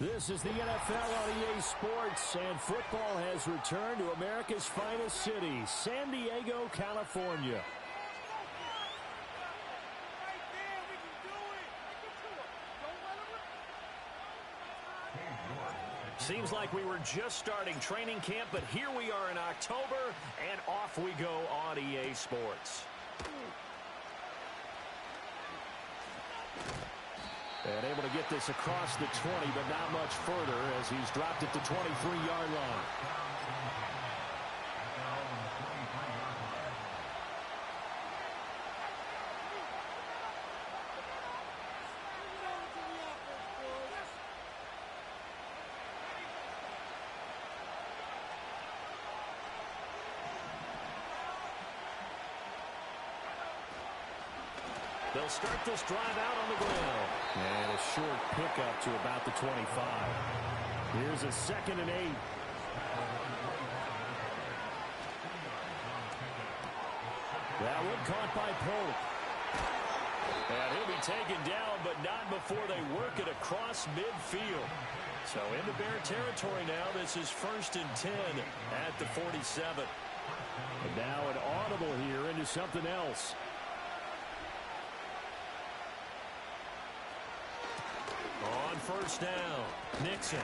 This is the NFL on EA Sports, and football has returned to America's finest city, San Diego, California. Seems like we were just starting training camp, but here we are in October, and off we go on EA Sports. And able to get this across the 20, but not much further as he's dropped it to 23-yard line. They'll start this drive out on the ground. And a short pickup to about the 25. Here's a 2nd and 8. That one caught by Polk. And he'll be taken down, but not before they work it across midfield. So into Bear territory now. This is 1st and 10 at the 47. And now an audible here into something else. On 1st down, Nixon.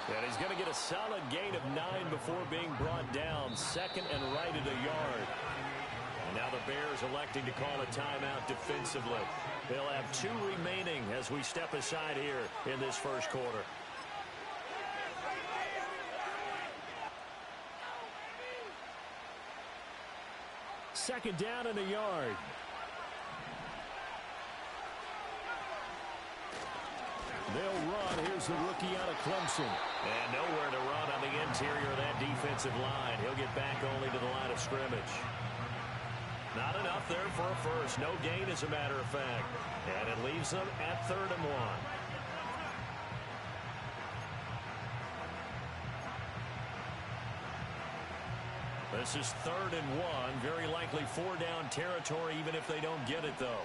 And he's going to get a solid gain of 9 before being brought down. 2nd and right at a yard. And now the Bears electing to call a timeout defensively. They'll have 2 remaining as we step aside here in this first quarter. Second down and a yard. They'll run. Here's the rookie out of Clemson. And nowhere to run on the interior of that defensive line. He'll get back only to the line of scrimmage. Not enough there for a first. No gain, as a matter of fact. And it leaves them at 3rd and 1. This is 3rd and 1. Very likely 4-down territory, even if they don't get it, though.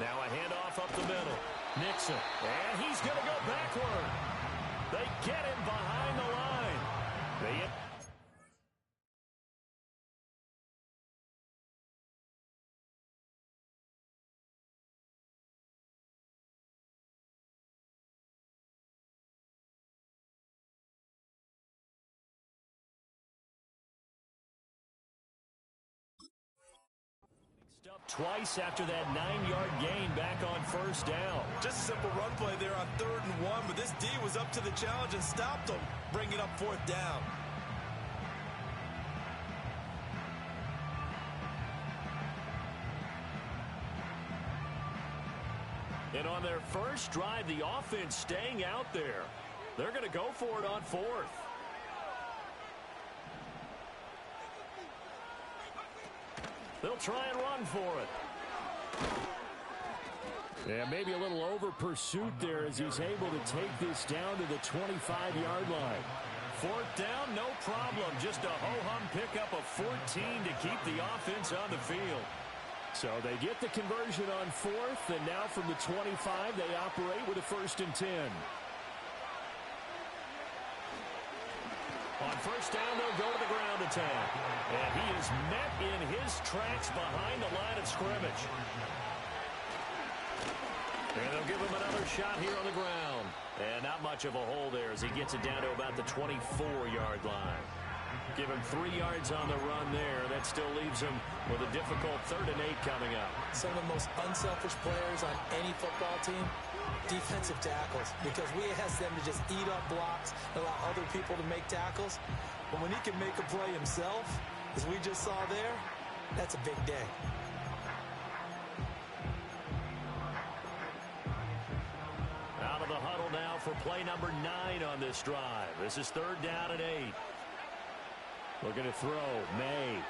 Now a handoff up the middle. Nixon. And he's going to go backward. They get him behind the line. Twice after that 9-yard gain back on 1st down. Just a simple run play there on 3rd and 1, but this D was up to the challenge and stopped them, bringing up 4th down. And on their first drive, the offense staying out there. They're going to go for it on 4th. They'll try and run for it. Yeah, maybe a little over pursuit there as he's able to take this down to the 25-yard line. 4th down, no problem. Just a ho-hum pickup of 14 to keep the offense on the field. So they get the conversion on 4th, and now from the 25, they operate with a 1st and 10. On 1st down, they'll go to the ground attack. And he is met in his tracks behind the line of scrimmage. And they'll give him another shot here on the ground. And not much of a hole there as he gets it down to about the 24-yard line. Give him 3 yards on the run there. That still leaves him with a difficult 3rd and 8 coming up. Some of the most unselfish players on any football team, defensive tackles, because we ask them to just eat up blocks, allow other people to make tackles. But when he can make a play himself, as we just saw there, that's a big day. Out of the huddle now for play number 9 on this drive. This is 3rd down and 8. Looking to throw. May.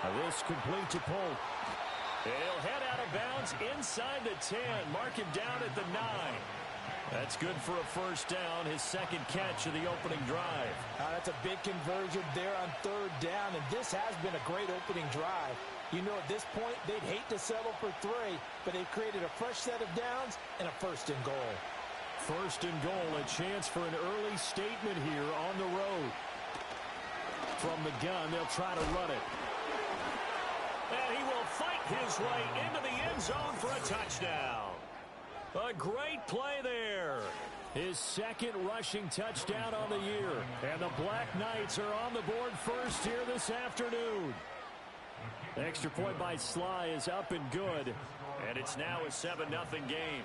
Now this complete to Polk. And he'll head out of bounds inside the 10. Mark him down at the 9. That's good for a first down, his second catch of the opening drive. That's a big conversion there on third down, and this has been a great opening drive. You know, at this point, they'd hate to settle for 3, but they've created a fresh set of downs and a first and goal. First and goal, a chance for an early statement here on the road. From the gun, they'll try to run it. And he will fight his way into the end zone for a touchdown. A great play there. His second rushing touchdown on the year. And the Black Knights are on the board first here this afternoon. The extra point by Sly is up and good. And it's now a 7-0 game.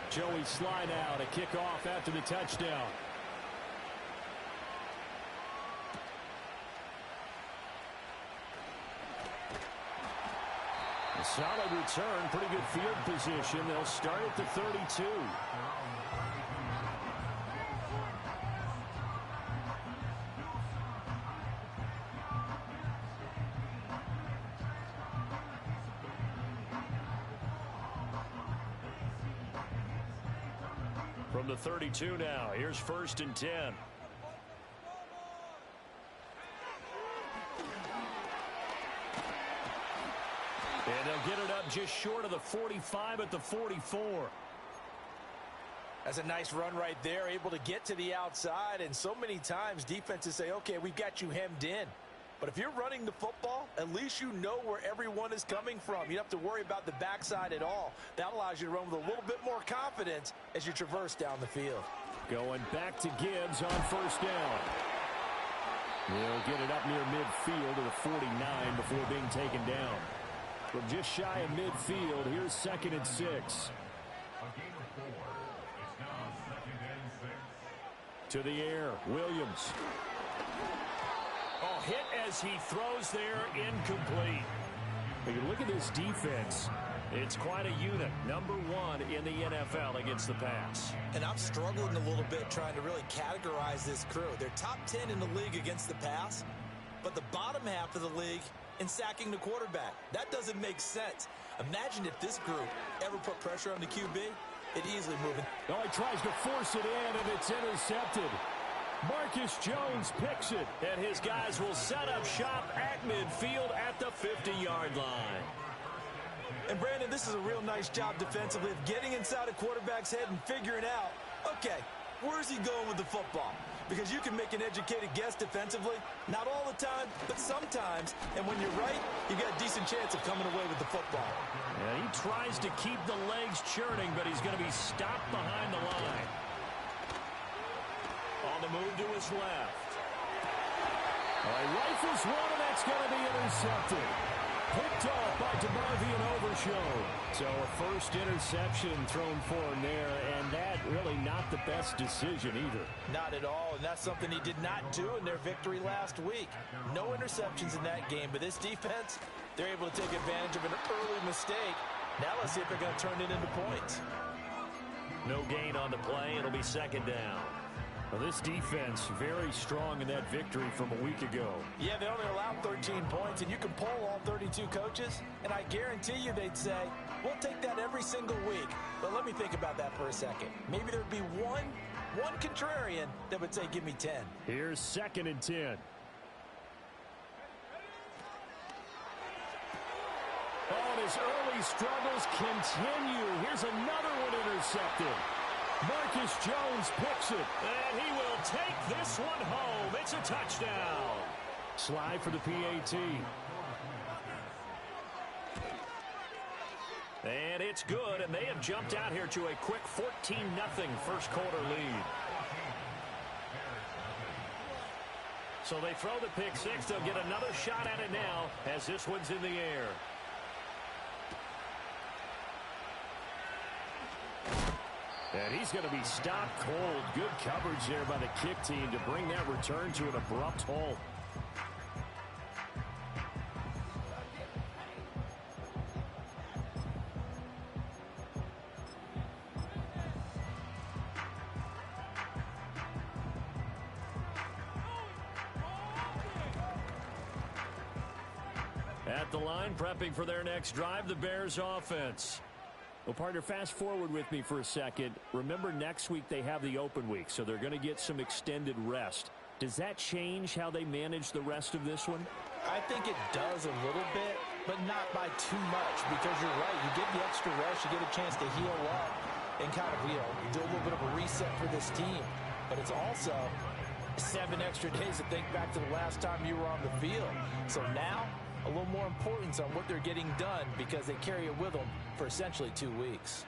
Joey Sly now to kick off after the touchdown. A solid return, pretty good field position. They'll start at the 32. From the 32 now, here's first and 10. And they'll get it up just short of the 45 at the 44. That's a nice run right there, able to get to the outside. And so many times defenses say, okay, we've got you hemmed in. But if you're running the football, at least you know where everyone is coming from. You don't have to worry about the backside at all. That allows you to run with a little bit more confidence as you traverse down the field. Going back to Gibbs on first down. He'll get it up near midfield to the 49 before being taken down. From just shy of midfield, here's second and 6. To the air, Williams. Oh, hit as he throws there, incomplete. But you look at this defense. It's quite a unit. Number 1 in the NFL against the pass. And I'm struggling a little bit trying to really categorize this crew. They're top 10 in the league against the pass, but the bottom half of the league in sacking the quarterback. That doesn't make sense. Imagine if this group ever put pressure on the QB, it'd easily move it. Oh, he tries to force it in, and it's intercepted. Marcus Jones picks it, and his guys will set up shop at midfield at the 50-yard line. And, Brandon, this is a real nice job defensively of getting inside a quarterback's head and figuring out, okay, where's he going with the football? Because you can make an educated guess defensively, not all the time, but sometimes. And when you're right, you've got a decent chance of coming away with the football. Yeah, he tries to keep the legs churning, but he's going to be stopped behind the line. On the move to his left. He rifles one, and that's going to be intercepted. Picked off by DeMarvion Overshown. So a first interception thrown for him there, and that really not the best decision either. Not at all, and that's something he did not do in their victory last week. No interceptions in that game, but this defense, they're able to take advantage of an early mistake. Now let's see if they're going to turn it into points. No gain on the play. It'll be second down. Well, this defense very strong in that victory from a week ago. Yeah, they only allowed 13 points, and you can poll all 32 coaches, and I guarantee you they'd say, we'll take that every single week. But let me think about that for a second. Maybe there'd be one contrarian that would say, give me 10. Here's second and 10. Oh, and his early struggles continue. Here's another one intercepted. Marcus Jones picks it, and he will take this one home. It's a touchdown. Slide for the PAT. And it's good, and they have jumped out here to a quick 14-0 first quarter lead. So they throw the pick six. They'll get another shot at it now as this one's in the air. And he's going to be stopped cold. Good coverage there by the kick team to bring that return to an abrupt halt. At the line, prepping for their next drive, the Bears offense. Well, partner, fast forward with me for a second. Remember, next week they have the open week, so they're going to get some extended rest. Does that change how they manage the rest of this one? I think it does a little bit, but not by too much, because you're right. You get the extra rest, you get a chance to heal up and kind of, do a little bit of a reset for this team. But it's also 7 extra days to think back to the last time you were on the field. So now, a little more importance on what they're getting done because they carry it with them for essentially 2 weeks.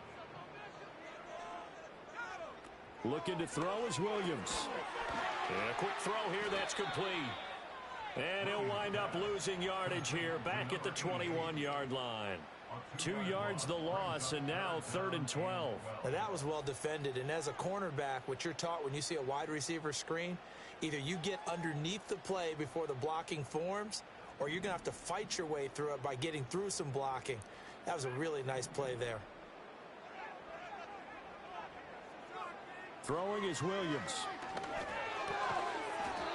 Looking to throw is Williams. And a quick throw here that's complete. And he'll wind up losing yardage here back at the 21-yard line. 2 yards the loss, and now 3rd and 12. Now that was well defended, and as a cornerback, what you're taught when you see a wide receiver screen, either you get underneath the play before the blocking forms, or you're going to have to fight your way through it by getting through some blocking. That was a really nice play there. Throwing is Williams.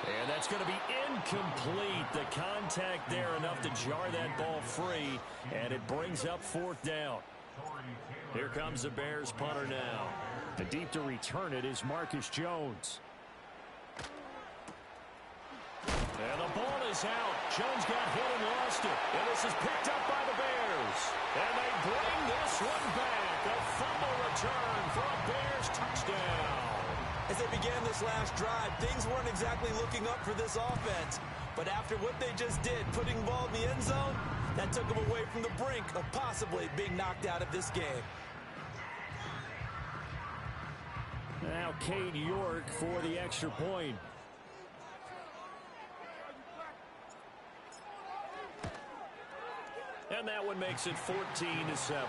And that's going to be incomplete. The contact there enough to jar that ball free, and it brings up 4th down. Here comes the Bears punter now. The deep to return it is Marcus Jones. And the ball is out. Jones got hit and lost it. And this is picked up by the Bears. And they bring this one back. A fumble return for a Bears touchdown. As they began this last drive, things weren't exactly looking up for this offense. But after what they just did, putting the ball in the end zone, that took them away from the brink of possibly being knocked out of this game. Now Cade York for the extra point. And that one makes it 14-7.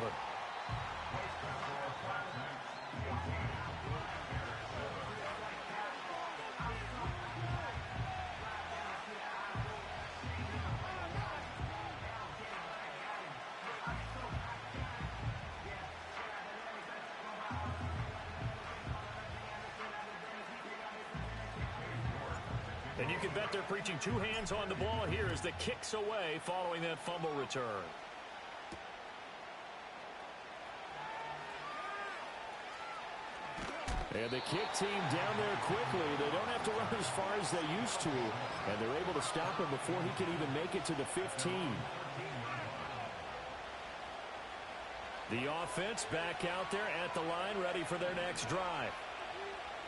And you can bet they're preaching 2 hands on the ball here as the kick's away following that fumble return. And the kick team down there quickly. They don't have to run as far as they used to. And they're able to stop him before he can even make it to the 15. The offense back out there at the line, ready for their next drive.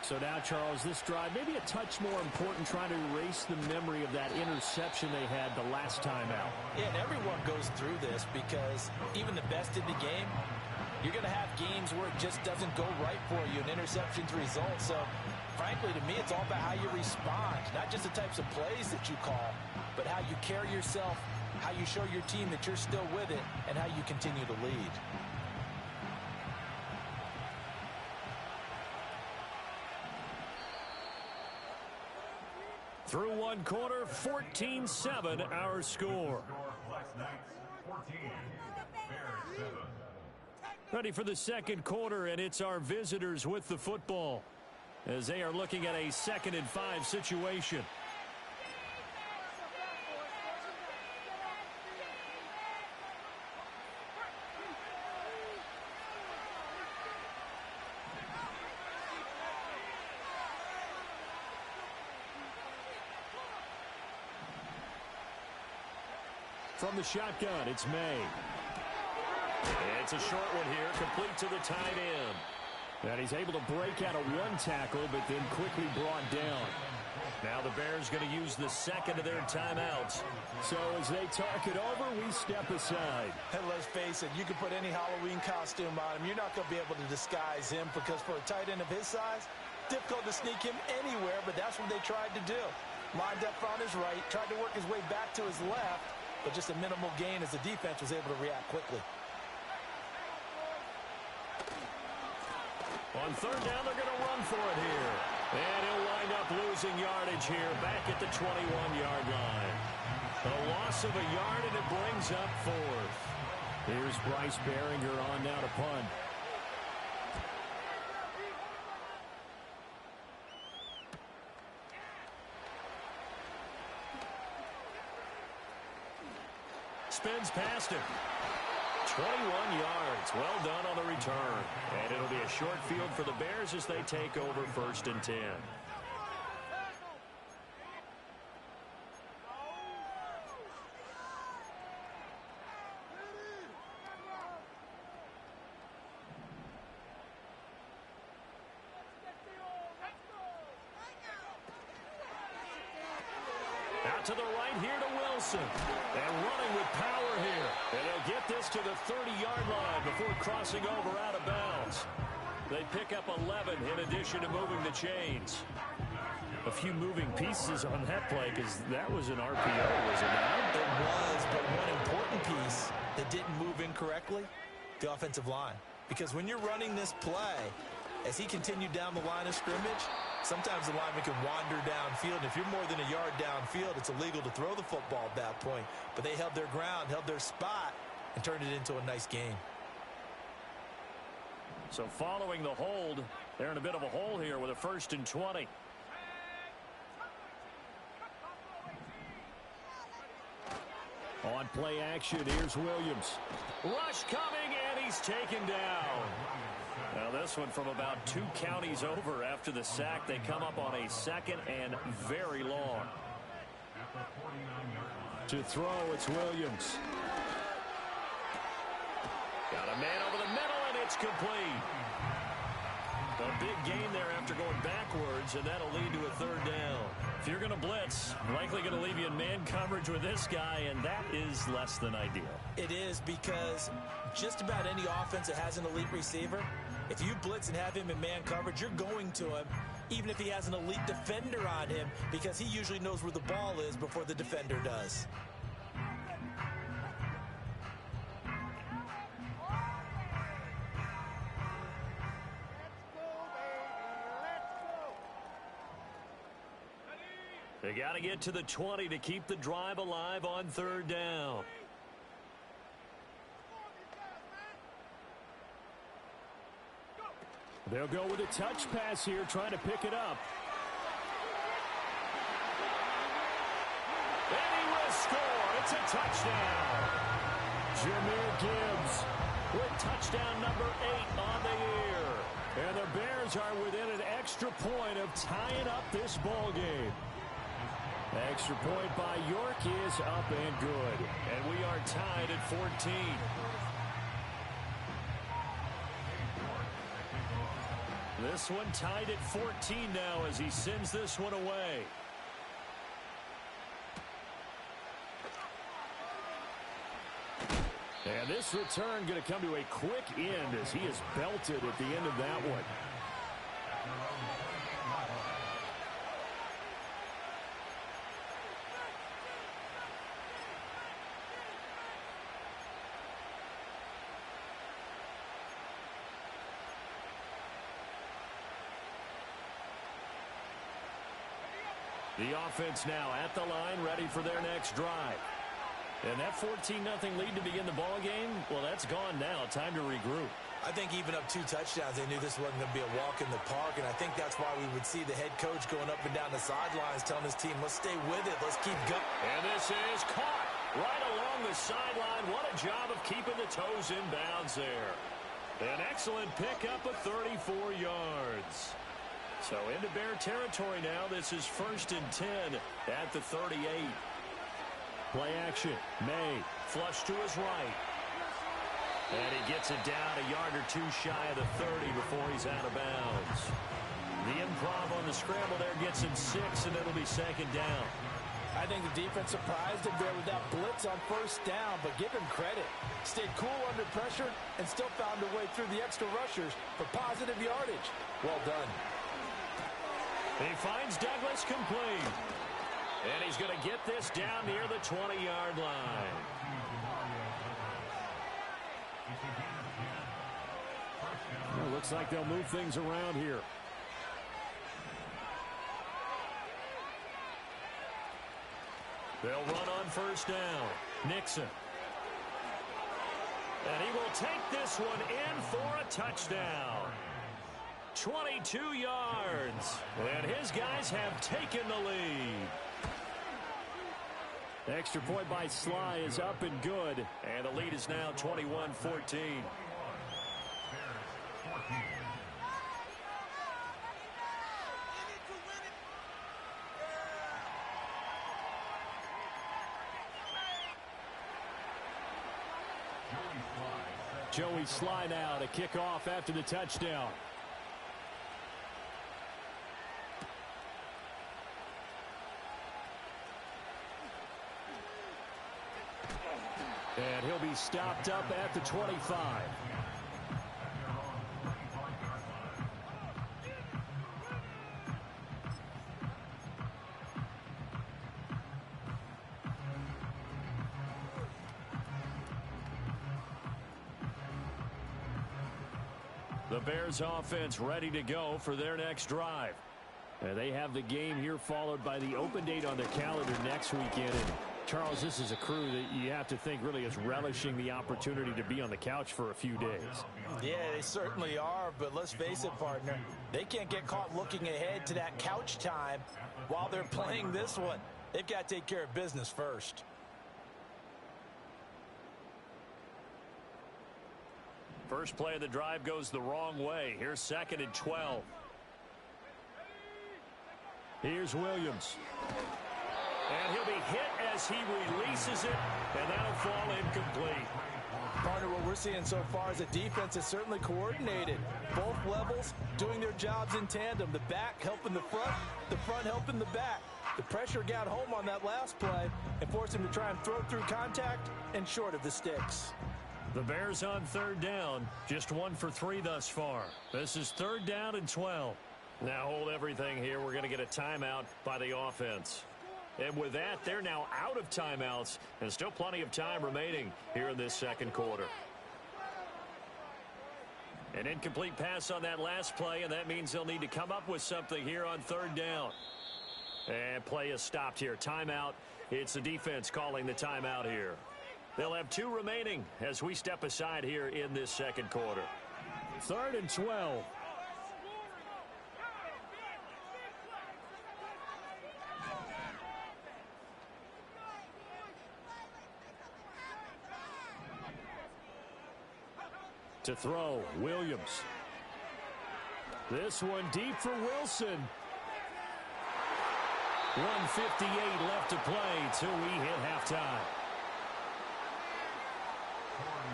So now, Charles, this drive maybe a touch more important, trying to erase the memory of that interception they had the last time out. Yeah, and everyone goes through this because even the best in the game, you're going to have games where it just doesn't go right for you, and interceptions result. So, frankly, to me, it's all about how you respond, not just the types of plays that you call, but how you carry yourself, how you show your team that you're still with it, and how you continue to lead. Through one quarter, 14-7 our score. Ready for the second quarter, and it's our visitors with the football as they are looking at a 2nd and 5 situation. From the shotgun, it's May. It's a short one here, complete to the tight end. And he's able to break out of 1 tackle, but then quickly brought down. Now the Bears going to use the 2nd of their timeouts. So as they talk it over, we step aside. And let's face it, you can put any Halloween costume on him. You're not going to be able to disguise him because for a tight end of his size, difficult to sneak him anywhere, but that's what they tried to do. Lined up on his right, tried to work his way back to his left, but just a minimal gain as the defense was able to react quickly. On 3rd down, they're going to run for it here. And he'll wind up losing yardage here back at the 21-yard line. A loss of a yard, and it brings up 4th. Here's Bryce Baringer on now to punt. Spins past him. 21 yards. Well done on the return. And it'll be a short field for the Bears as they take over 1st and 10. Out to the right here to Wilson. And running with power here. And they'll get this to the 30-yard line before crossing over out of bounds. They pick up 11 in addition to moving the chains. A few moving pieces on that play because that was an RPO, was it not? It was, but one important piece that didn't move incorrectly, the offensive line. Because when you're running this play, as he continued down the line of scrimmage, sometimes the lineman can wander downfield. And if you're more than a yard downfield, it's illegal to throw the football at that point. But they held their ground, held their spot, and turned it into a nice game. So following the hold, they're in a bit of a hole here with a 1st and 20. On play action, here's Williams. Rush coming, and he's taken down. Now this one from about 2 counties over after the sack. They come up on a 2nd and very long. To throw, it's Williams. Got a man over the middle, and it's complete. A big gain there after going backwards, and that'll lead to a 3rd down. If you're going to blitz, likely going to leave you in man coverage with this guy, and that is less than ideal. It is, because just about any offense that has an elite receiver, if you blitz and have him in man coverage, you're going to him, even if he has an elite defender on him, because he usually knows where the ball is before the defender does. They got to get to the 20 to keep the drive alive on 3rd down. They'll go with a touch pass here, trying to pick it up. And he will score. It's a touchdown. Jahmyr Gibbs with touchdown number 8 on the year. And the Bears are within an extra point of tying up this ball game. Extra point by York is up and good. And we are tied at 14. This one tied at 14 now as he sends this one away. And this return going to come to a quick end as he is belted at the end of that one. The offense now at the line, ready for their next drive. And that 14-0 lead to begin the ball game, well, that's gone now. Time to regroup. I think even up 2 touchdowns, they knew this wasn't going to be a walk in the park, and I think that's why we would see the head coach going up and down the sidelines telling his team, let's stay with it, let's keep going. And this is caught right along the sideline. What a job of keeping the toes in bounds there. An excellent pickup of 34 yards. So into Bear territory now. This is 1st and 10 at the 38. Play action. May flush to his right. And he gets it down a yard or 2 shy of the 30 before he's out of bounds. The improv on the scramble there gets him 6, and it'll be 2nd down. I think the defense surprised him there with that blitz on 1st down, but give him credit. Stayed cool under pressure and still found a way through the extra rushers for positive yardage. Well done. He finds Douglas complete. And he's going to get this down near the 20-yard line. Well, looks like they'll move things around here. They'll run on 1st down. Nixon. And he will take this one in for a touchdown. 22 yards. And his guys have taken the lead. Extra point by Sly is up and good. And the lead is now 21-14. Joey Sly now to kick off after the touchdown. And he'll be stopped up at the 25. The Bears offense ready to go for their next drive. They have the game here followed by the open date on their calendar next weekend. And Charles, this is a crew that you have to think really is relishing the opportunity to be on the couch for a few days. Yeah, they certainly are, but let's face it, partner. They can't get caught looking ahead to that couch time while they're playing this one. They've got to take care of business first. First play of the drive goes the wrong way. Here's 2nd and 12. Here's Williams. And he'll be hit as he releases it, and that'll fall incomplete. Partner, what we're seeing so far is a defense is certainly coordinated. Both levels doing their jobs in tandem. The back helping the front helping the back. The pressure got home on that last play and forced him to try and throw through contact and short of the sticks. The Bears on 3rd down, just 1 for 3 thus far. This is 3rd down and 12. Now hold everything here. We're going to get a timeout by the offense. And with that, they're now out of timeouts and still plenty of time remaining here in this 2nd quarter. An incomplete pass on that last play, and that means they'll need to come up with something here on 3rd down. And play is stopped here. Timeout. It's the defense calling the timeout here. They'll have 2 remaining as we step aside here in this 2nd quarter. 3rd and 12. To throw, Williams. This one deep for Wilson. 1:58 left to play till we hit halftime.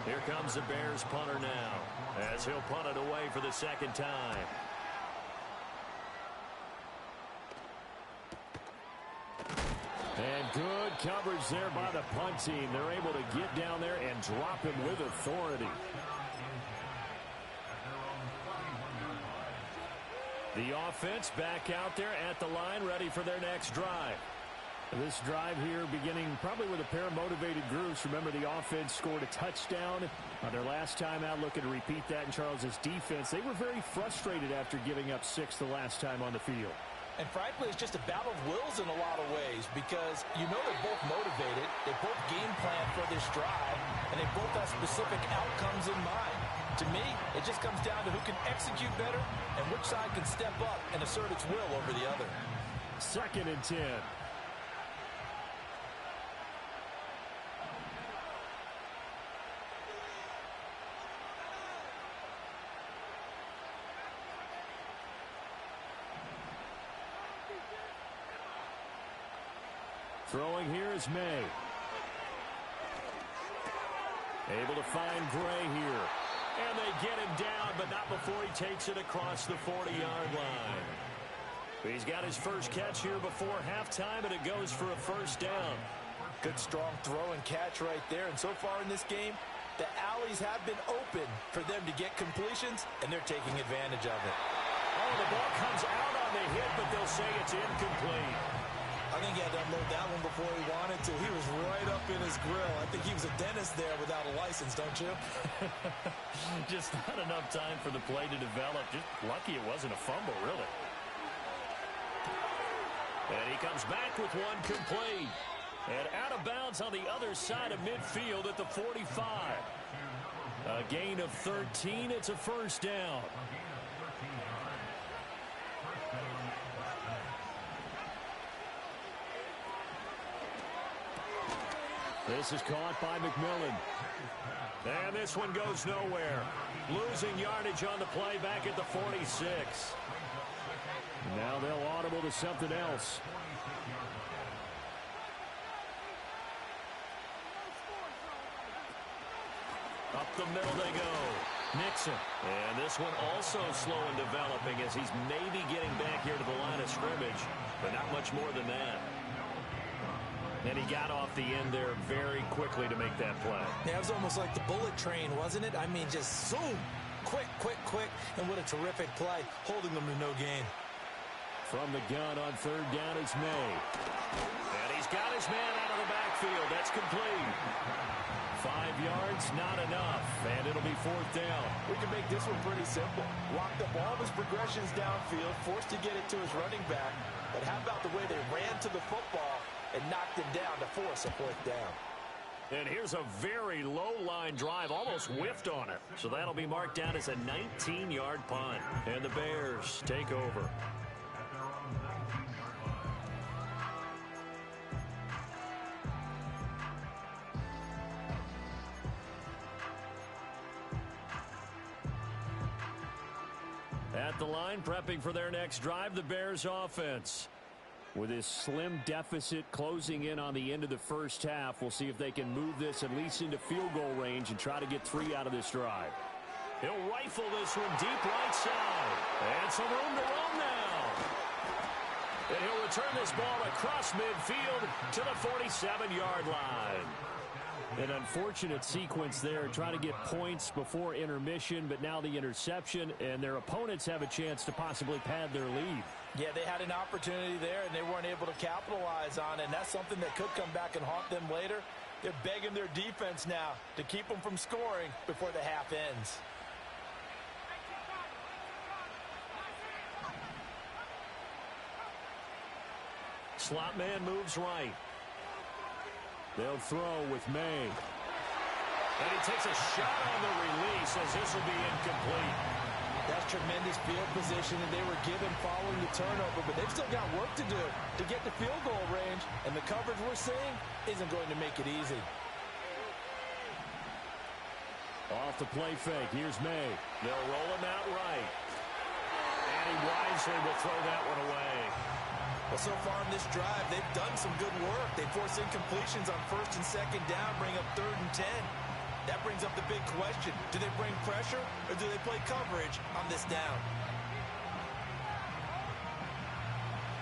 Here comes the Bears punter now as he'll punt it away for the 2nd time. And good coverage there by the punt team. They're able to get down there and drop him with authority. The offense back out there at the line, ready for their next drive. This drive here beginning probably with a pair of motivated groups. Remember, the offense scored a touchdown on their last time out. Looking to repeat that in Charles's defense. They were very frustrated after giving up 6 the last time on the field. And frankly, it's just a battle of wills in a lot of ways because you know they're both motivated. They both game plan for this drive, and they both have specific outcomes in mind. To me, it just comes down to who can execute better and which side can step up and assert its will over the other. 2nd and 10. Throwing here is May. Able to find Gray here. And they get him down, but not before he takes it across the 40-yard line. He's got his first catch here before halftime, and it goes for a 1st down. Good, strong throw and catch right there. And so far in this game, the alleys have been open for them to get completions, and they're taking advantage of it. Oh, the ball comes out on the hit, but they'll say it's incomplete. I think he had to unload that one before he wanted to. He was right up in his grill. I think he was a dentist there without a license, don't you? Just not enough time for the play to develop. Just lucky it wasn't a fumble, really. And he comes back with one complete. And out of bounds on the other side of midfield at the 45. A gain of 13. It's a 1st down. This is caught by McMillan. And this one goes nowhere. Losing yardage on the play back at the 46. Now they'll audible to something else. Up the middle they go. Nixon. And this one also slow in developing as he's maybe getting back here to the line of scrimmage, but not much more than that. And he got off the end there very quickly to make that play. Yeah, it was almost like the bullet train, wasn't it? I mean, just zoom. Quick, quick, quick. And what a terrific play, holding them to no gain. From the gun on third down is May. And he's got his man out of the backfield. That's complete. 5 yards, not enough. And it'll be fourth down. We can make this one pretty simple. Locked up all of his progressions downfield, forced to get it to his running back. But how about the way they ran to the football and knocked him down to force a fourth down? And here's a very low-line drive, almost whiffed on it. So that'll be marked down as a 19-yard punt. And the Bears take over. At the line, prepping for their next drive, the Bears offense. With his slim deficit closing in on the end of the first half, we'll see if they can move this at least into field goal range and try to get 3 out of this drive. He'll rifle this one deep right side. And some room to run now. And he'll return this ball across midfield to the 47-yard line. An unfortunate sequence there, trying to get points before intermission, but now the interception, and their opponents have a chance to possibly pad their lead. Yeah, they had an opportunity there, and they weren't able to capitalize on it, and that's something that could come back and haunt them later. They're begging their defense now to keep them from scoring before the half ends. Slot man moves right. They'll throw with May. And he takes a shot on the release as this will be incomplete. That's tremendous field position that they were given following the turnover, but they've still got work to do to get to field goal range, and the coverage we're seeing isn't going to make it easy. Off the play fake, here's May. They'll roll him out right. And he wisely will throw that one away. Well, so far in this drive, they've done some good work. They force incompletions on first and second down, bring up 3rd and 10. That brings up the big question. Do they bring pressure or do they play coverage on this down?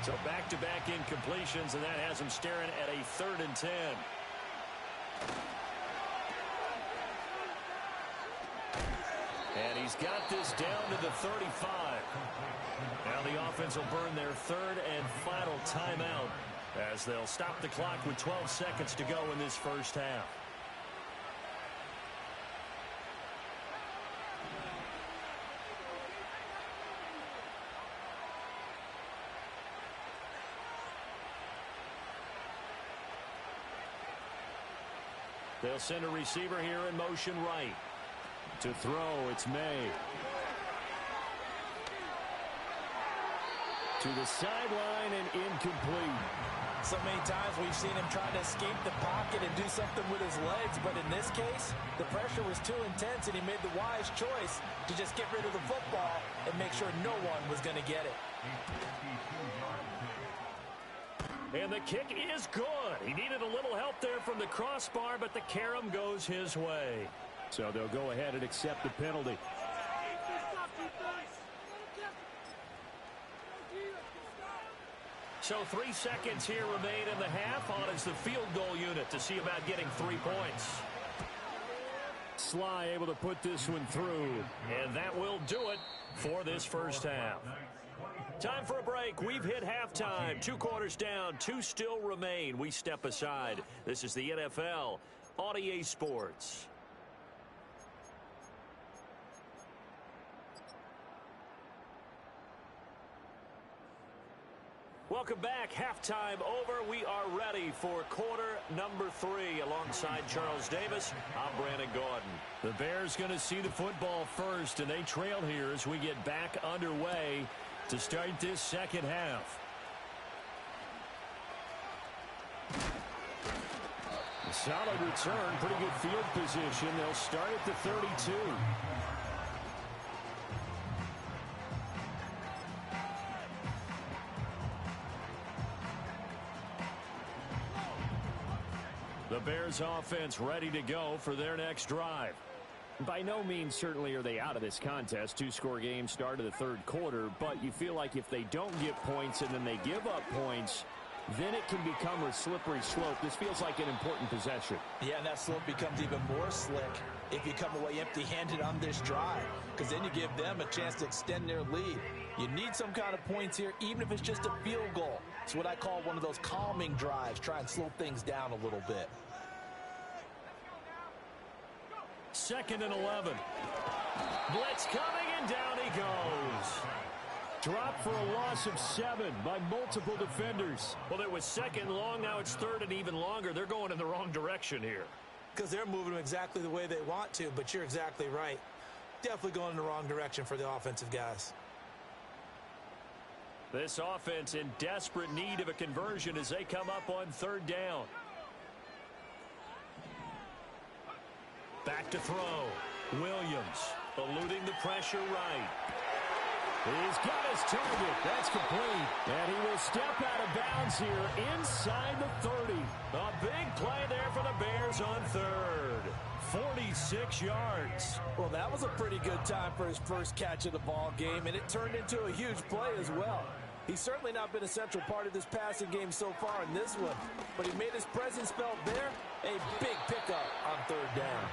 So back-to-back incompletions, and that has them staring at a 3rd and 10. And he's got this down to the 35. Now the offense will burn their 3rd and final timeout as they'll stop the clock with 12 seconds to go in this first half. They'll send a receiver here in motion right. To throw, it's May. To the sideline and incomplete. So many times we've seen him trying to escape the pocket and do something with his legs, but in this case, the pressure was too intense and he made the wise choice to just get rid of the football and make sure no one was going to get it. And the kick is good. He needed a little help there from the crossbar, but the carom goes his way. So they'll go ahead and accept the penalty. So 3 seconds here remain in the half. On is the field goal unit to see about getting 3 points. Sly able to put this one through. And that will do it for this first half. Time for a break. We've hit halftime. 2 quarters down. 2 still remain. We step aside. This is the NFL on EA Sports. Welcome back. Halftime over. We are ready for quarter number 3 alongside Charles Davis. I'm Brandon Gordon. The Bears going to see the football first, and they trail here as we get back underway to start this second half. Solid return, pretty good field position. They'll start at the 32. The Bears offense ready to go for their next drive. By no means certainly are they out of this contest. Two-score game start of the third quarter, but you feel like if they don't get points and then they give up points, then it can become a slippery slope. This feels like an important possession. Yeah, and that slope becomes even more slick if you come away empty-handed on this drive, because then you give them a chance to extend their lead. You need some kind of points here, even if it's just a field goal. It's what I call one of those calming drives. Try and slow things down a little bit. 2nd and 11. Blitz coming, and down he goes. Dropped for a loss of 7 by multiple defenders. Well, it was 2nd long. Now it's 3rd and even longer. They're going in the wrong direction here. Because they're moving them exactly the way they want to, but you're exactly right. Definitely going in the wrong direction for the offensive guys. This offense in desperate need of a conversion as they come up on 3rd down. Back to throw. Williams eluding the pressure right. He's got his target. That's complete. And he will step out of bounds here inside the 30. A big play there for the Bears on 3rd. 46 yards. Well, that was a pretty good time for his first catch of the ball game, and it turned into a huge play as well. He's certainly not been a central part of this passing game so far in this one, but he made his presence felt there. A big pickup on 3rd down.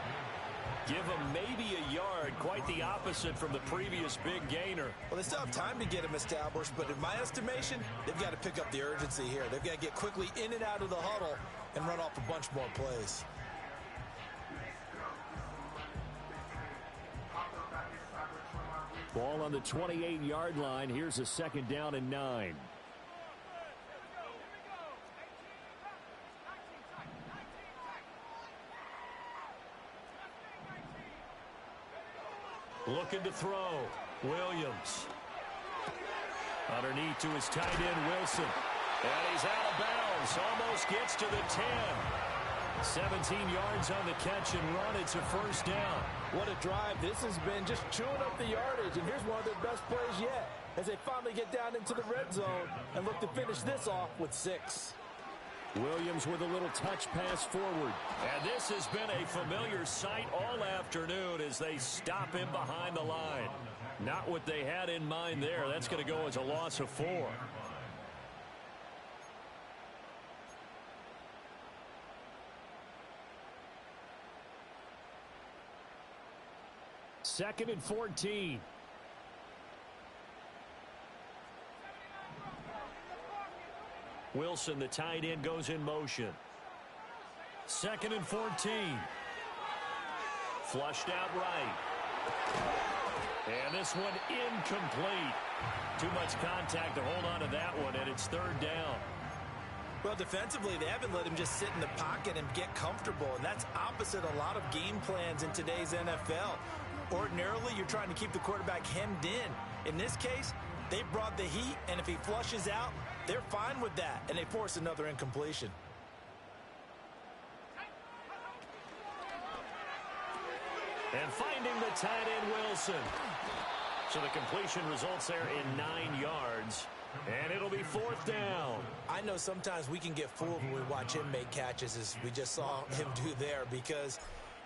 Give him maybe a yard, quite the opposite from the previous big gainer. Well, they still have time to get him established, but in my estimation, they've got to pick up the urgency here. They've got to get quickly in and out of the huddle and run off a bunch more plays. Ball on the 28-yard line. Here's a 2nd down and 9. Looking to throw. Williams. Underneath to his tight end, Wilson. And he's out of bounds. Almost gets to the 10. 17 yards on the catch and run. It's a 1st down. What a drive this has been, just chewing up the yardage. And here's one of their best plays yet as they finally get down into the red zone and look to finish this off with 6. Williams with a little touch pass forward. And this has been a familiar sight all afternoon as they stop him behind the line. Not what they had in mind there. That's going to go as a loss of 4. Second and 14. Wilson, the tight end, goes in motion. 2nd and 14. Flushed out right. And this one incomplete. Too much contact to hold on to that one, and it's 3rd down. Well, defensively, they haven't let him just sit in the pocket and get comfortable, and that's opposite a lot of game plans in today's NFL. Ordinarily, you're trying to keep the quarterback hemmed in. In this case, they brought the heat, and if he flushes out, they're fine with that, and they force another incompletion. And finding the tight end, Wilson. So the completion results there in 9 yards. And it'll be 4th down. I know sometimes we can get fooled when we watch him make catches, as we just saw him do there, because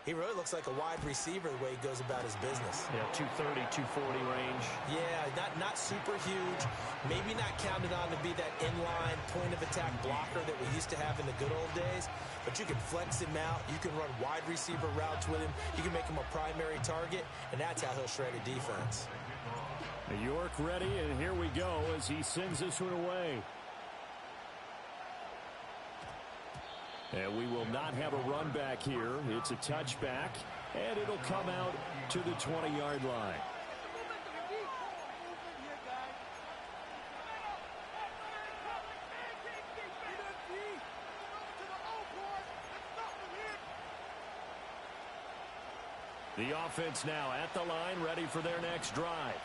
he really looks like a wide receiver the way he goes about his business. Yeah, 230, 240 range. Yeah, not super huge. Maybe not counted on to be that inline point-of-attack blocker that we used to have in the good old days. But you can flex him out. You can run wide receiver routes with him. You can make him a primary target, and that's how he'll shred a defense. New York ready, and here we go as he sends this one away. And we will not have a run back here. It's a touchback, and it'll come out to the 20-yard line. The offense now at the line, ready for their next drive.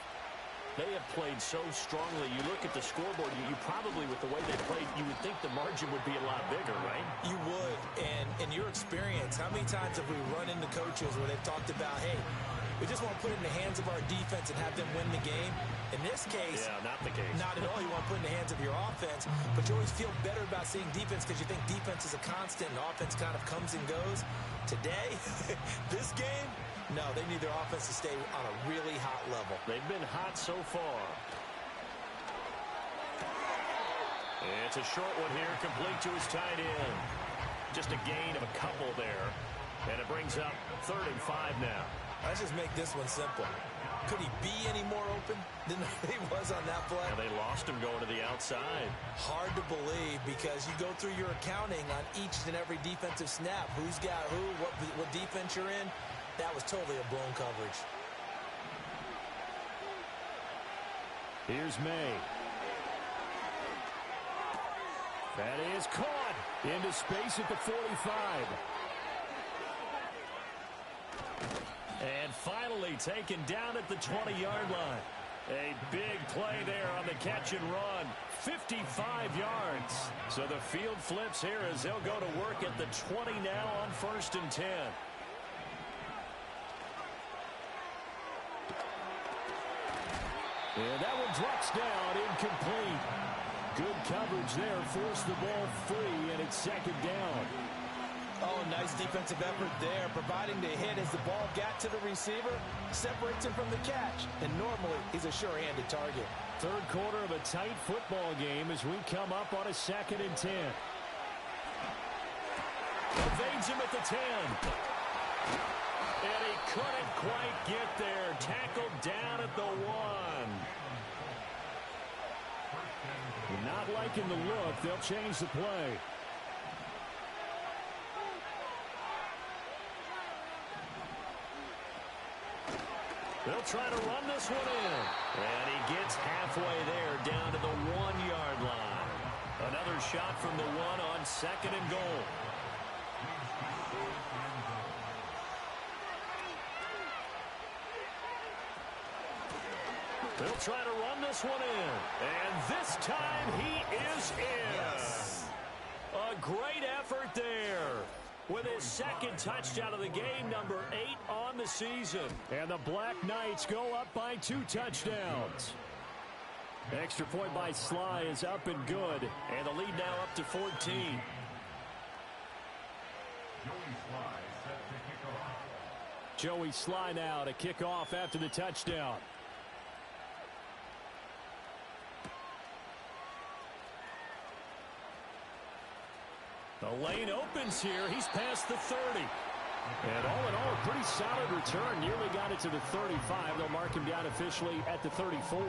They have played so strongly. You look at the scoreboard, you probably, with the way they played, you would think the margin would be a lot bigger, right? You would. And in your experience, how many times have we run into coaches where they've talked about, hey, we just want to put it in the hands of our defense and have them win the game? In this case, yeah, not the case. Not at all. You want to put it in the hands of your offense, but you always feel better about seeing defense because you think defense is a constant and offense kind of comes and goes. Today, this game, no, they need their offense to stay on a really hot level. They've been hot so far. It's a short one here, complete to his tight end. Just a gain of a couple there. And it brings up 3rd and 5 now. Let's just make this one simple. Could he be any more open than he was on that play? Yeah, they lost him going to the outside. Hard to believe because you go through your accounting on each and every defensive snap. Who's got who, what defense you're in. That was totally a blown coverage. Here's May. That is caught into space at the 45. And finally taken down at the 20-yard line. A big play there on the catch and run. 55 yards. So the field flips here as they'll go to work at the 20 now on 1st and 10. And that one drops down, incomplete. Good coverage there, forced the ball free, and it's 2nd down. Oh, nice defensive effort there, providing the hit as the ball got to the receiver, separates him from the catch, and normally he's a sure-handed target. 3rd quarter of a tight football game as we come up on a 2nd and 10. Evades him at the 10. And he couldn't quite get there. Tackled down at the 1. Not liking the look. They'll change the play. They'll try to run this one in. And he gets halfway there down to the 1-yard line. Another shot from the 1 on 2nd and goal. They'll try to run this one in. And this time he is in. Yes. A great effort there. With his 2nd touchdown of the game, number 8 on the season. And the Black Knights go up by 2 touchdowns. Extra point by Sly is up and good. And the lead now up to 14. Joey Sly now to kick off after the touchdown. The lane opens here. He's past the 30. And all in all, a pretty solid return. Nearly got it to the 35. They'll mark him down officially at the 34.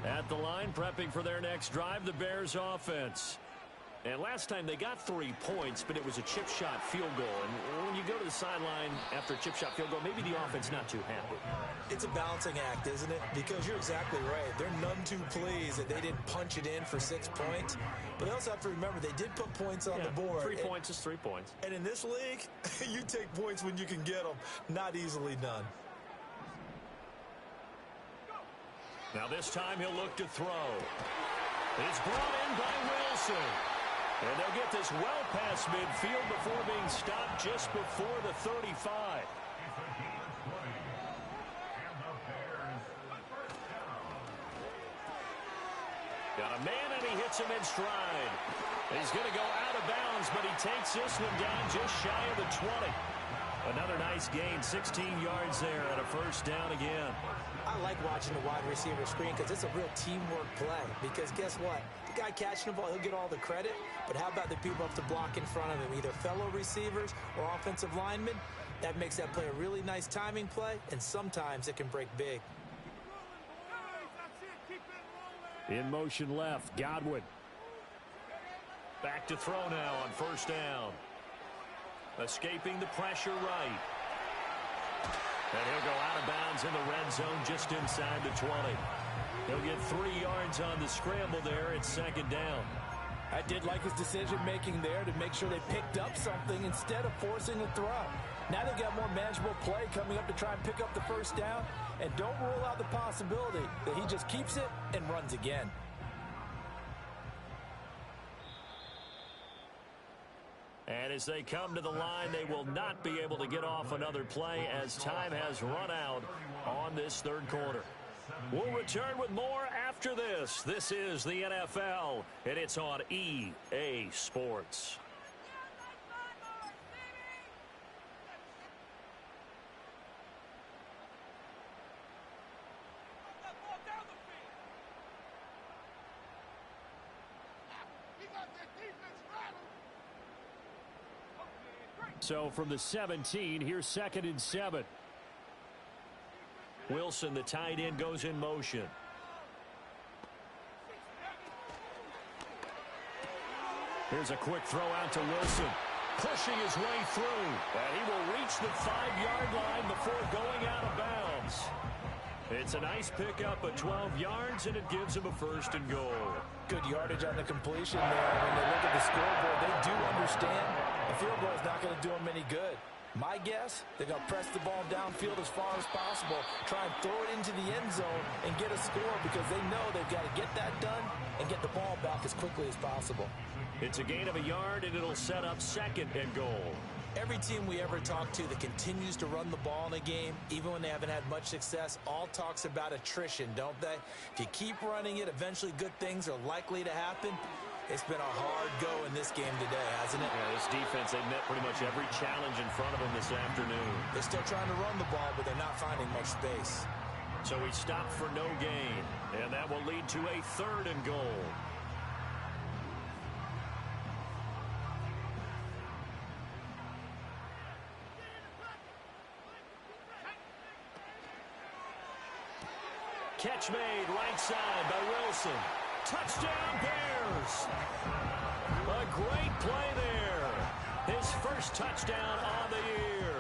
At the line, prepping for their next drive, the Bears offense. And last time they got 3 points, but it was a chip shot field goal. And when you go to the sideline after a chip shot field goal, maybe the offense not too happy. It's a balancing act, isn't it? Because you're exactly right. They're none too pleased that they didn't punch it in for 6 points. But they also have to remember they did put points on the board. 3 points is 3 points. And in this league, you take points when you can get them. Not easily done. Now this time he'll look to throw. It's brought in by Wilson. And they'll get this well past midfield before being stopped just before the 35. Got a man, and he hits him in stride. He's going to go out of bounds, but he takes this one down just shy of the 20. Another nice gain, 16 yards there, and a 1st down again. I like watching the wide receiver screen because it's a real teamwork play. Because guess what? The guy catching the ball, he'll get all the credit. But how about the people up to block in front of him, either fellow receivers or offensive linemen? That makes that play a really nice timing play, and sometimes it can break big. In motion left, Godwin. Back to throw now on 1st down. Escaping the pressure right. And he'll go out of bounds in the red zone just inside the 20. He'll get 3 yards on the scramble there at 2nd down. I did like his decision-making there to make sure they picked up something instead of forcing a throw. Now they've got more manageable play coming up to try and pick up the first down. And don't rule out the possibility that he just keeps it and runs again. And as they come to the line, they will not be able to get off another play as time has run out on this third quarter. We'll return with more after this. This is the NFL, and it's on EA Sports. So from the 17, here's 2nd and 7. Wilson, the tight end, goes in motion. Here's a quick throw out to Wilson. Pushing his way through. And he will reach the 5-yard line before going out of bounds. It's a nice pickup of 12 yards, and it gives him a 1st and goal. Good yardage on the completion there. When they look at the scoreboard, they do understand a field goal is not going to do them any good. My guess, they're going to press the ball downfield as far as possible, try and throw it into the end zone and get a score because they know they've got to get that done and get the ball back as quickly as possible. It's a gain of a yard, and it'll set up 2nd and goal. Every team we ever talk to that continues to run the ball in a game, even when they haven't had much success, all talks about attrition, don't they? If you keep running it, eventually good things are likely to happen. It's been a hard go in this game today, hasn't it? Yeah, this defense, they met pretty much every challenge in front of them this afternoon. They're still trying to run the ball, but they're not finding much space. So he stopped for no gain, and that will lead to a 3rd and goal. Catch made right side by Wilson. Touchdown Bears. A great play there. His first touchdown on the year.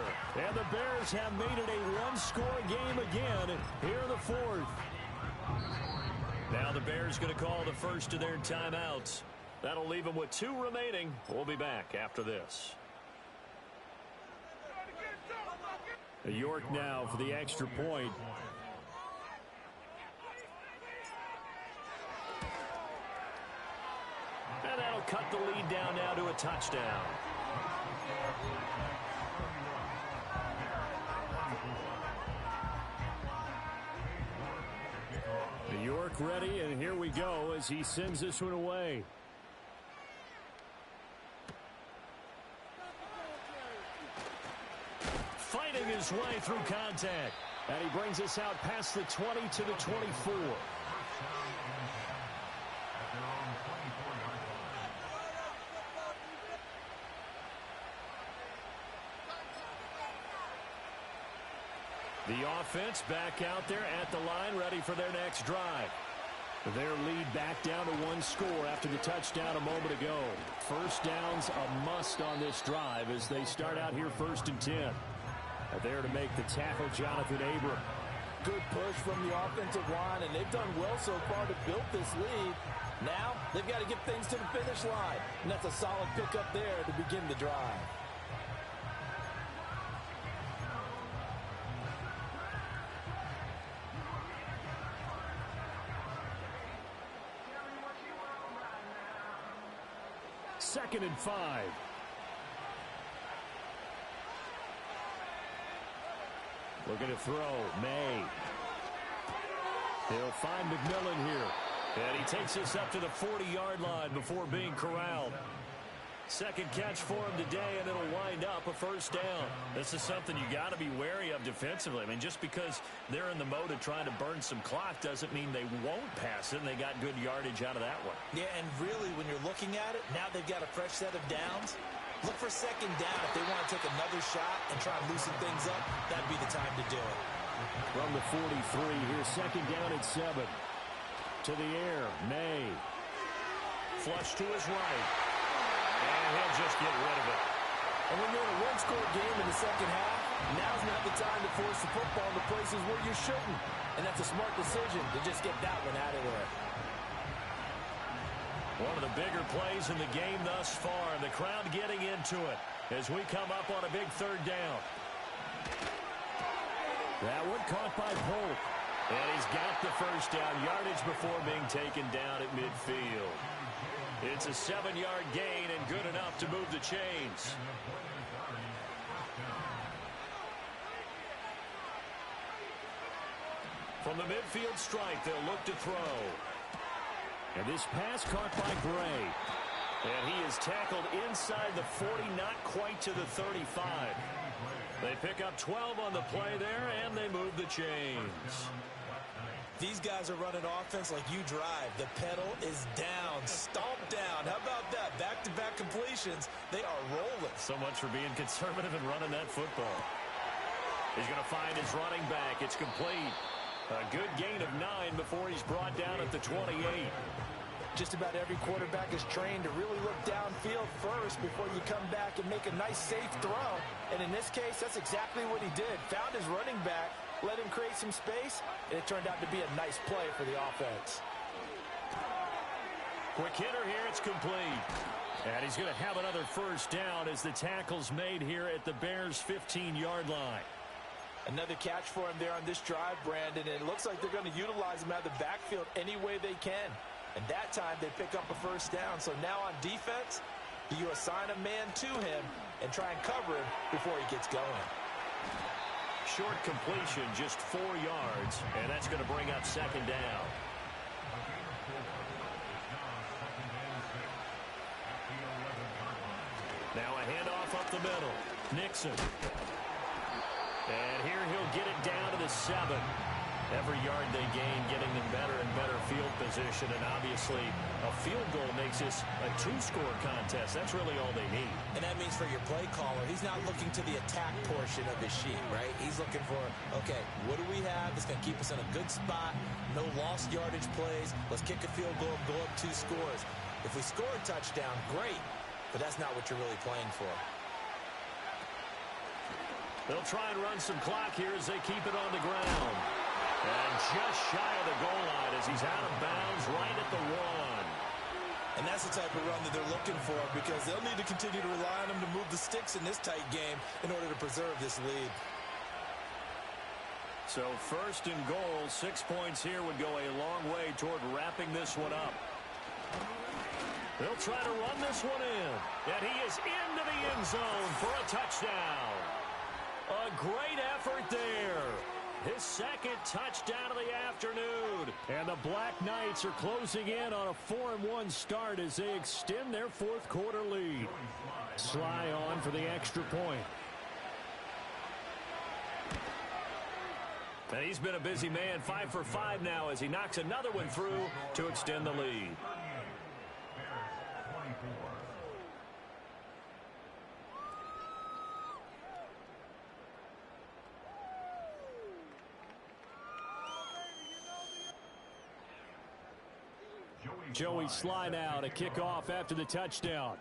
And the Bears have made it a one-score game again here in the 4th. Now the Bears going to call the first of their timeouts. That'll leave them with 2 remaining. We'll be back after this. York now for the extra point. And that'll cut the lead down now to a touchdown. York ready, and here we go as he sends this one away. Fighting his way through contact. And he brings us out past the 20 to the 24. The offense back out there at the line, ready for their next drive. Their lead back down to 1 score after the touchdown a moment ago. First down's a must on this drive as they start out here 1st and 10. There to make the tackle, Jonathan Abram. Good push from the offensive line, and they've done well so far to build this lead. Now they've got to get things to the finish line, and that's a solid pickup there to begin the drive. Second and 5. Looking to throw. May. He'll find McMillan here. And he takes this up to the 40-yard line before being corralled. Second catch for him today, and it'll wind up a first down. This is something you got to be wary of defensively. I mean, just because they're in the mode of trying to burn some clock doesn't mean they won't pass it, and they got good yardage out of that one. Yeah, and really, when you're looking at it, now they've got a fresh set of downs. Look for second down. If they want to take another shot and try and loosen things up, that'd be the time to do it. From the 43, here's second down at 7. To the air, May. Flush to his right. And he'll just get rid of it. And when you're in a one-score game in the second half, now's not the time to force the football into places where you shouldn't. And that's a smart decision to just get that one out of there. One of the bigger plays in the game thus far, and the crowd getting into it. as we come up on a big third down. That one caught by Polk. And he's got the first down, yardage before being taken down at midfield. It's a 7-yard gain and good enough to move the chains. From the midfield stripe, they'll look to throw. And this pass caught by Gray. And he is tackled inside the 40, not quite to the 35. They pick up 12 on the play there, and they move the chains. These guys are running offense like you drive. The pedal is down, stomped down. How about that? Back-to-back completions. They are rolling. So much for being conservative and running that football. He's going to find his running back. It's complete. A good gain of 9 before he's brought down at the 28. Just about every quarterback is trained to really look downfield first before you come back and make a nice, safe throw. And in this case, that's exactly what he did. Found his running back, let him create some space, and it turned out to be a nice play for the offense. Quick hitter here, it's complete. And he's going to have another first down as the tackle's made here at the Bears' 15-yard line. Another catch for him there on this drive, Brandon, and it looks like they're going to utilize him out of the backfield any way they can. And that time they pick up a first down. So now on defense, you assign a man to him and try and cover him before he gets going. Short completion, just 4 yards, and that's going to bring up second down. Now a handoff up the middle. Nixon. And here he'll get it down to the 7. Every yard they gain, getting them better and better field position. And obviously, a field goal makes this a 2-score contest. That's really all they need. And that means for your play caller, he's not looking to the attack portion of his sheet, right? He's looking for, okay, what do we have that's going to keep us in a good spot? No lost yardage plays. Let's kick a field goal and go up 2 scores. If we score a touchdown, great. But that's not what you're really playing for. They'll try and run some clock here as they keep it on the ground. And just shy of the goal line as he's out of bounds right at the 1. And that's the type of run that they're looking for because they'll need to continue to rely on him to move the sticks in this tight game in order to preserve this lead. So first and goal, 6 points here would go a long way toward wrapping this one up. They'll try to run this one in. And he is into the end zone for a touchdown. A great effort there. His second touchdown of the afternoon. And the Black Knights are closing in on a 4-1 start as they extend their 4th quarter lead. Sly on for the extra point. And he's been a busy man, 5 for 5 now as he knocks another one through to extend the lead. Joey Sly now to kick off after the touchdown.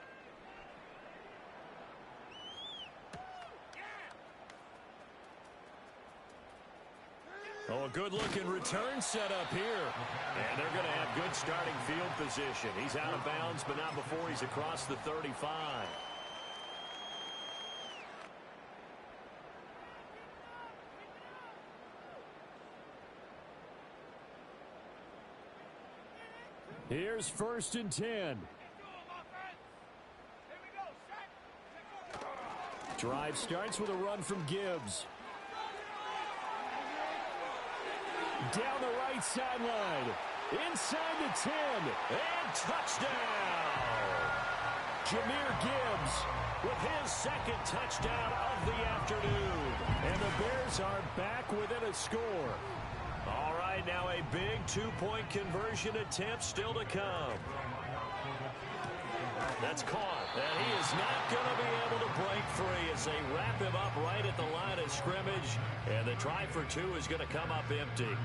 Oh, a good-looking return set up here. And they're going to have good starting field position. He's out of bounds, but not before he's across the 35. Here's 1st and 10. Drive starts with a run from Gibbs. Down the right sideline. Inside the 10. And touchdown. Jahmyr Gibbs with his 2nd touchdown of the afternoon. And the Bears are back within a score. All right, now a big 2-point conversion attempt still to come. That's caught. And he is not going to be able to break free as they wrap him up right at the line of scrimmage. And the try for 2 is going to come up empty.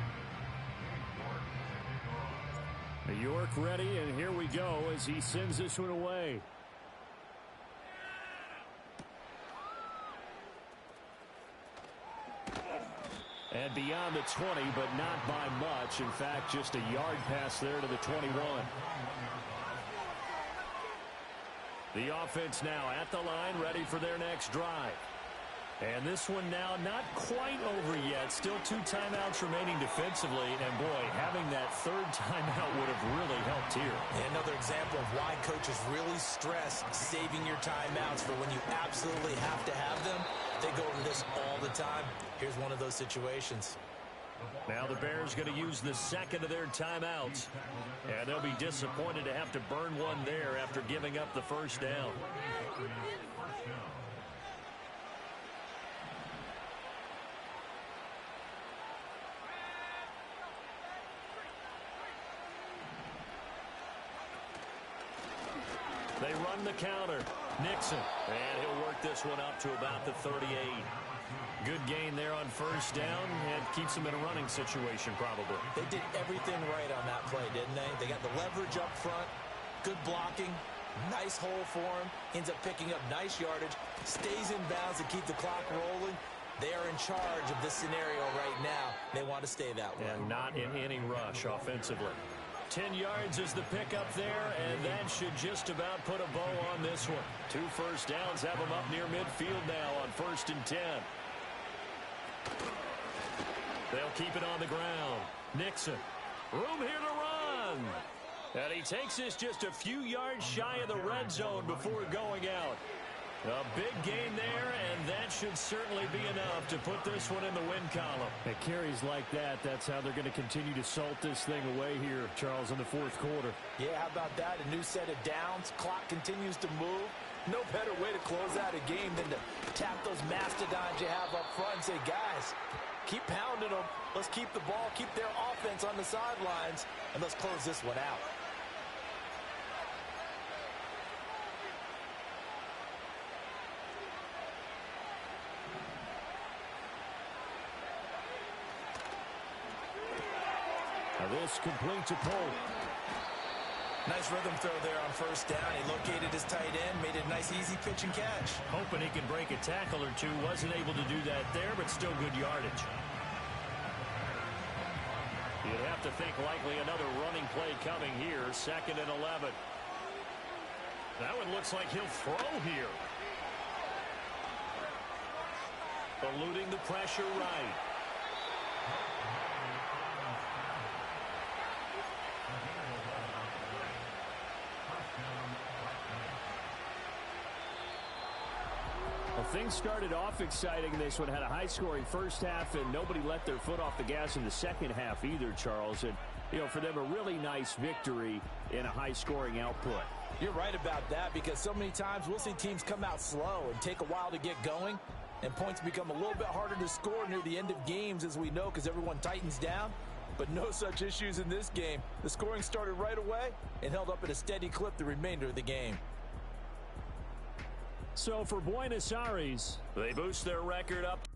York ready, and here we go as he sends this one away. And beyond the 20, but not by much. In fact, just a yard pass there to the 21. The offense now at the line, ready for their next drive. And this one now not quite over yet. Still 2 timeouts remaining defensively. And, boy, having that third timeout would have really helped here. And another example of why coaches really stress saving your timeouts for when you absolutely have to have them. They go over this all the time. Here's one of those situations. Now the Bears going to use the second of their timeouts. And they'll be disappointed to have to burn one there after giving up the first down. They run the counter. Nixon. And he'll work this one up to about the 38. Good gain there on first down, and keeps them in a running situation probably. They did everything right on that play, didn't they? They got the leverage up front, good blocking, nice hole for him, ends up picking up nice yardage, stays in bounds to keep the clock rolling. They are in charge of this scenario right now. They want to stay that way. And not in any rush offensively. 10 yards is the pickup there, and that should just about put a bow on this one. 2 first downs have them up near midfield now on 1st and 10. They'll keep it on the ground. Nixon. Room here to run. And he takes this just a few yards shy of the red zone before going out. A big gain there, and that should certainly be enough to put this one in the win column. At carries like that, that's how they're going to continue to salt this thing away here, Charles, in the 4th quarter. Yeah, how about that? A new set of downs. Clock continues to move. No better way to close out a game than to tap those mastodons you have up front and say, guys, keep pounding them. Let's keep the ball, keep their offense on the sidelines, and let's close this one out. Now this complete to Polk. Nice rhythm throw there on first down. He located his tight end, made it a nice easy pitch and catch. Hoping he can break a tackle or two. Wasn't able to do that there, but still good yardage. You'd have to think likely another running play coming here. 2nd and 11. That one looks like he'll throw here. Eluding the pressure right. Well, things started off exciting. This one had a high-scoring first half, and nobody let their foot off the gas in the second half either, Charles. And, you know, for them, a really nice victory in a high-scoring output. You're right about that, because so many times we'll see teams come out slow and take a while to get going, and points become a little bit harder to score near the end of games, as we know, because everyone tightens down. But no such issues in this game. The scoring started right away and held up at a steady clip the remainder of the game. So for Buenos Aires, they boost their record up